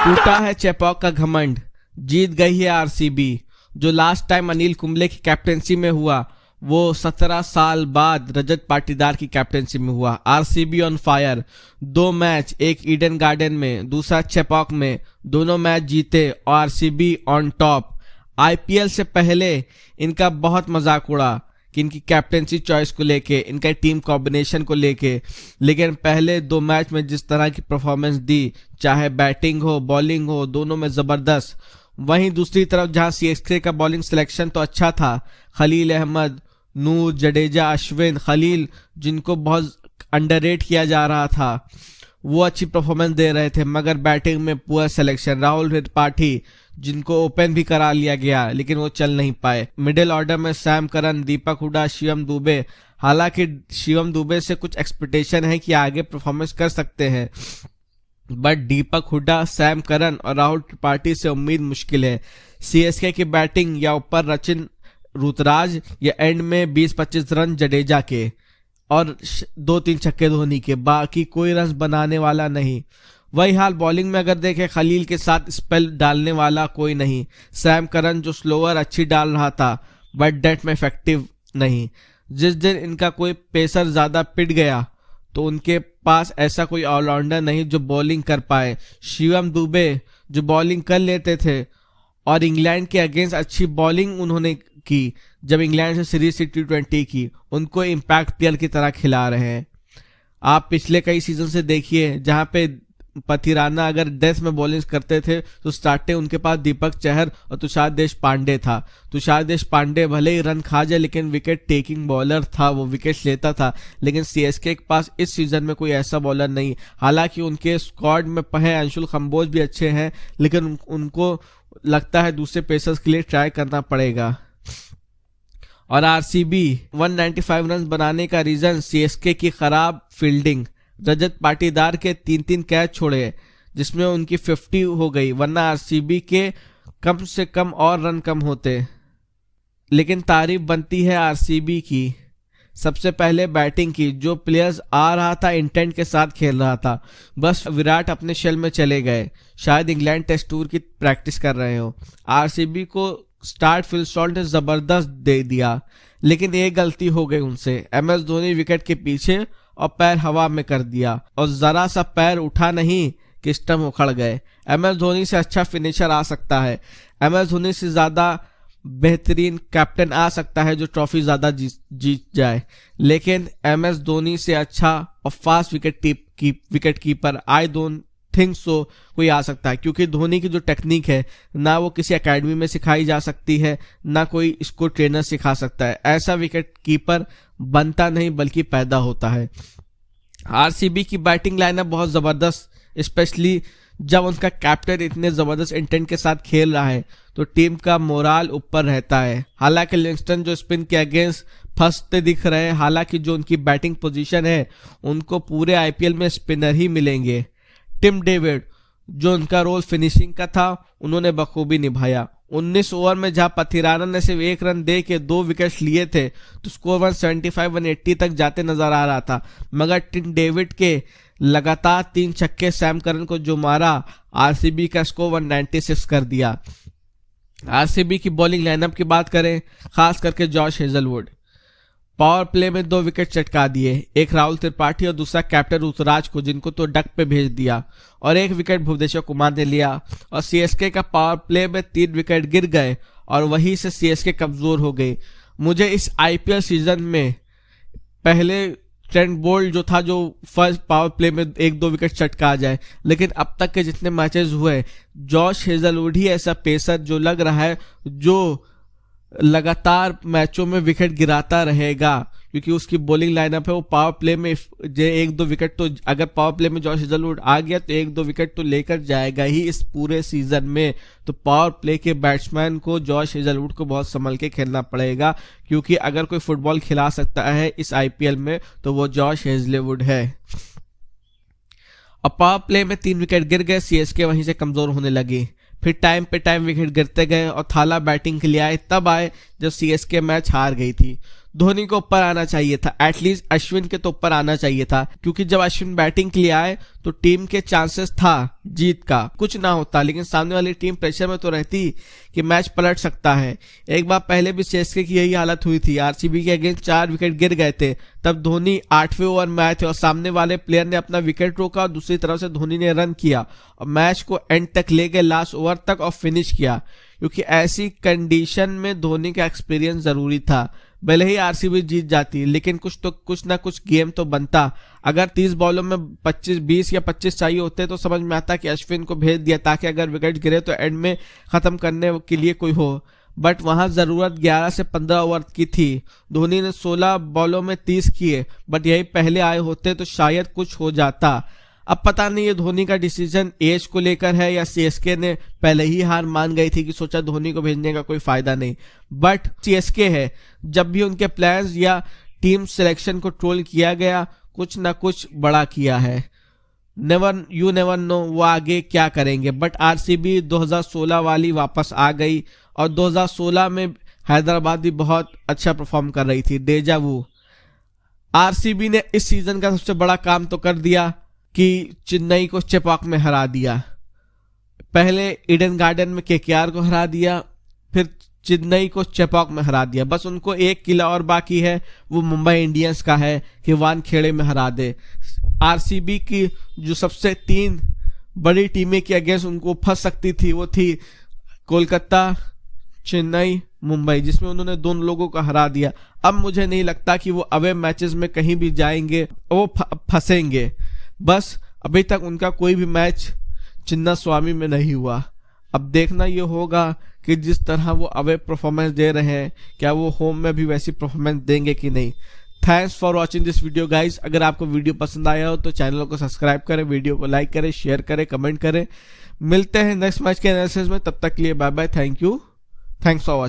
टूटा है चेपॉक का घमंड, जीत गई है आरसीबी। जो लास्ट टाइम अनिल कुंबले की कैप्टेंसी में हुआ वो 17 साल बाद रजत पाटीदार की कैप्टेंसी में हुआ। आरसीबी ऑन फायर, 2 मैच, एक ईडन गार्डन में, दूसरा चेपॉक में, दोनों मैच जीते और आरसीबी ऑन टॉप। आईपीएल से पहले इनका बहुत मजाक उड़ा कि इनकी कैप्टेंसी चॉइस को लेके, इनका टीम कॉम्बिनेशन को लेके, लेकिन पहले 2 मैच में जिस तरह की परफॉर्मेंस दी, चाहे बैटिंग हो बॉलिंग हो, दोनों में जबरदस्त। वहीं दूसरी तरफ जहां सीएसके का बॉलिंग सिलेक्शन तो अच्छा था, खलील अहमद, नूर, जडेजा, अश्विन, खलील जिनको बहुत अंडररेट किया जा रहा था, वो अच्छी परफॉर्मेंस दे रहे थे, मगर बैटिंग में पुअर सिलेक्शन। राहुल त्रिपाठी जिनको ओपन भी करा लिया गया लेकिन वो चल नहीं पाए। मिडिल ऑर्डर में सैम करन, दीपक हुडा, शिवम दुबे। हालांकि शिवम दुबे से कुछ एक्सपेक्टेशन है कि आगे परफॉर्मेंस कर सकते हैं, but Deepak Hooda, Sam Curran और राहुल त्रिपाठी से उम्मीद मुश्किल है। सीएसके की बैटिंग या ऊपर रचिन रुतराज या एंड में 20-25 रन जडेजा के और 2-3 छक्के धोनी के, बाकी कोई रन बनाने वाला नहीं। वही हाल बॉलिंग में अगर देखें, खलील के साथ स्पेल डालने वाला कोई नहीं। सैम करन जो स्लोअर अच्छी डाल रहा था बट डेट में इफेक्टिव नहीं। जिस दिन इनका कोई पेसर ज्यादा पिट गया तो उनके पास ऐसा कोई ऑलराउंडर नहीं जो बॉलिंग कर पाए। शिवम दुबे जो बॉलिंग कर लेते थे और इंग्लैंड के अगेंस्ट अच्छी बॉलिंग उन्होंने की, जब इंग्लैंड से सीरीज T20 की, उनको इम्पैक्ट प्लेयर की तरह खिला रहे हैं। आप पिछले कई सीजन से देखिए, जहां पे पथिराना अगर डेथ में बॉलिंग करते थे तो स्टार्टिंग उनके पास दीपक चहर और तुषार देशपांडे था। तुषार देशपांडे भले ही रन खा जाए लेकिन विकेट टेकिंग बॉलर था, वो विकेट लेता था। लेकिन सीएसके के पास इस सीजन में कोई ऐसा बॉलर नहीं। हालांकि उनके स्क्वाड में पहे अंशुल कंबोज भी अच्छे हैं, लेकिन उनको लगता है दूसरे पेसर्स के लिए ट्राई करना पड़ेगा। और आरसीबी 195 रन बनाने का रीजन सीएसके की खराब फील्डिंग। रजत पाटीदार के 3-3 कैच छोड़े जिसमें उनकी 50 हो गई, वरना आरसीबी के कम से कम और रन कम होते। लेकिन तारीफ बनती है आरसीबी की सबसे पहले बैटिंग की। जो प्लेयर्स आ रहा था इंटेंट के साथ खेल रहा था, बस विराट अपने शेल में चले गए, शायद इंग्लैंड टेस्ट टूर की प्रैक्टिस कर रहे हो। आरसीबी को स्टार्ट फिल सॉल्ट ने जबरदस्त दे दिया, लेकिन एक गलती हो गई उनसे। एमएस धोनी विकेट के पीछे और पैर हवा में कर दिया और जरा सा पैर उठा नहीं कि स्टंप उखड़ गए। एमएस धोनी से अच्छा फिनिशर आ सकता है, एमएस धोनी से ज्यादा बेहतरीन कैप्टन आ सकता है जो ट्रॉफी ज्यादा जीत जाए, लेकिन एमएस धोनी से अच्छा और fast wicket keeper I don't think so कोई आ सकता है, क्योंकि धोनी की जो टेक्निक है ना वो किसी एकेडमी में सिखाई जा सकती है, ना कोई इसको ट्रेनर सिखा सकता है। ऐसा विकेट कीपर बनता नहीं बल्कि पैदा होता है। आरसीबी की बैटिंग लाइनअप बहुत जबरदस्त, स्पेशली जब उनका कैप्टन इतने जबरदस्त इंटेंट के साथ खेल रहा है तो टीम का मोराल ऊपर रहता है। हालांकि लिविंगस्टन जो स्पिन के अगेंस्ट फंसते दिख रहे हैं, हालांकि जो उनकी बैटिंग पोजीशन है उनको पूरे आईपीएल में स्पिनर ही मिलेंगे। टिम डेविड जो उनका रोल फिनिशिंग का था उन्होंने बखूबी निभाया। 19 ओवर में जहां पथिराना ने सिर्फ 1 रन दे के 2 विकेट लिए थे तो स्कोर 175-180 तक जाते नजर आ रहा था, मगर टिम डेविड के लगातार 3 छक्के सैम करन को जो मारा, आरसीबी का स्कोर 196 कर दिया। आरसीबी की बॉलिंग लाइनअप की बात करें, खास करके जॉश हेजलवुड पावर प्ले में 2 विकेट चटका दिए, एक राहुल त्रिपाठी और दूसरा कैप्टन ऋतुराज को, जिनको तो डक पे भेज दिया, और 1 विकेट भुवनेश्वर कुमार ने लिया। और सीएसके का पावर प्ले में 3 विकेट गिर गए और वहीं से सीएसके कमजोर हो गई। मुझे इस आईपीएल सीजन में पहले ट्रेंट बोल्ट जो था जो फर्स्ट पावर प्ले में 1-2 विकेट चटका जाए, लेकिन अब तक के जितने मैचेस हुए जॉश हेजलवुड ही ऐसा पेसर जो लग रहा है जो लगातार मैचों में विकेट गिराता रहेगा, क्योंकि उसकी बॉलिंग लाइनअप है। वो पावर प्ले में 1-2 विकेट तो, अगर पावर प्ले में जॉश हेजलवुड आ गया तो 1-2 विकेट तो लेकर जाएगा ही इस पूरे सीजन में। तो पावर प्ले के बैट्समैन को जॉश हेजलवुड को बहुत संभल के खेलना पड़ेगा, क्योंकि अगर कोई फुटबॉल खिला सकता है इस आईपीएल में तो वो जॉश हेजलवुड है। और पावर प्ले में 3 विकेट गिर गए, सीएसके वहीं से कमजोर होने लगी। फिर टाइम पे टाइम विकेट गिरते गए और थाला बैटिंग के लिए आए, तब आए जब सीएसके मैच हार गई थी। धोनी को ऊपर आना चाहिए था, एटलीस्ट अश्विन के तो ऊपर आना चाहिए था, क्योंकि जब अश्विन बैटिंग के लिए आए तो टीम के चांसेस था जीत का, कुछ ना होता, लेकिन सामने वाली टीम प्रेशर में तो रहती कि मैच पलट सकता है। एक बार पहले भी सीएसके की यही हालत हुई थी, आरसीबी के अगेंस्ट 4 विकेट गिर गए थे, तब धोनी 8वें ओवर में आए थे और सामने वाले प्लेयर ने अपना विकेट रोका और दूसरी तरफ से धोनी ने रन किया और मैच को एंड तक ले गए, लास्ट ओवर तक, और फिनिश किया। क्योंकि ऐसी कंडीशन में धोनी का एक्सपीरियंस जरूरी था। भले ही आरसीबी जीत जाती, लेकिन कुछ ना कुछ गेम तो बनता। अगर 30 बॉलों में 20 या 25 चाहिए होते तो समझ में आता कि अश्विन को भेज दिया, ताकि अगर विकेट गिरे तो एंड में खत्म करने के लिए कोई हो। बट वहां जरूरत 11 से 15 ओवर की थी। धोनी ने 16 बॉलों में 30 किए, बट यही पहले आए होते तो शायद कुछ हो जाता। अब पता नहीं ये धोनी का डिसीजन एज को लेकर है या सीएसके ने पहले ही हार मान गई थी कि सोचा धोनी को भेजने का कोई फायदा नहीं। बट सीएसके है, जब भी उनके प्लान्स या टीम सिलेक्शन को ट्रोल किया गया, कुछ ना कुछ बड़ा किया है। यू नेवर नो वो आगे क्या करेंगे। बट आरसीबी 2016 वाली वापस आ गई और 2016 में हैदराबाद भी बहुत अच्छा परफॉर्म कर रही थी, डेजा वू। आरसीबी ने इस सीजन का सबसे बड़ा काम तो कर दिया कि चेन्नई को चेपॉक में हरा दिया। पहले ईडन गार्डन में केकेआर को हरा दिया, फिर चेन्नई को चेपॉक में हरा दिया। बस उनको एक किला और बाकी है, वो मुंबई इंडियंस का है कि वानखेड़े में हरा दे। आरसीबी की जो सबसे 3 बड़ी टीमें के अगेंस्ट उनको फंस सकती थी, वो थी कोलकाता, चेन्नई, मुंबई, जिसमें उन्होंने दोनों लोगों को हरा दिया। अब मुझे नहीं लगता कि वो अवे मैचेस में कहीं भी जाएंगे, वो फंसेंगे। बस अभी तक उनका कोई भी मैच चिन्ना स्वामी में नहीं हुआ। अब देखना ये होगा कि जिस तरह वो अवे परफॉर्मेंस दे रहे हैं, क्या वो होम में भी वैसी परफॉर्मेंस देंगे कि नहीं। Thanks for watching this video guys. अगर आपको वीडियो पसंद आया हो तो चैनल को सब्सक्राइब करें, वीडियो को लाइक करें, शेयर करें, कमेंट करें। मिलते हैं नेक्स्ट मैच के एनालिसिस में, तब तक के लिए bye bye, thank you, thanks for watching.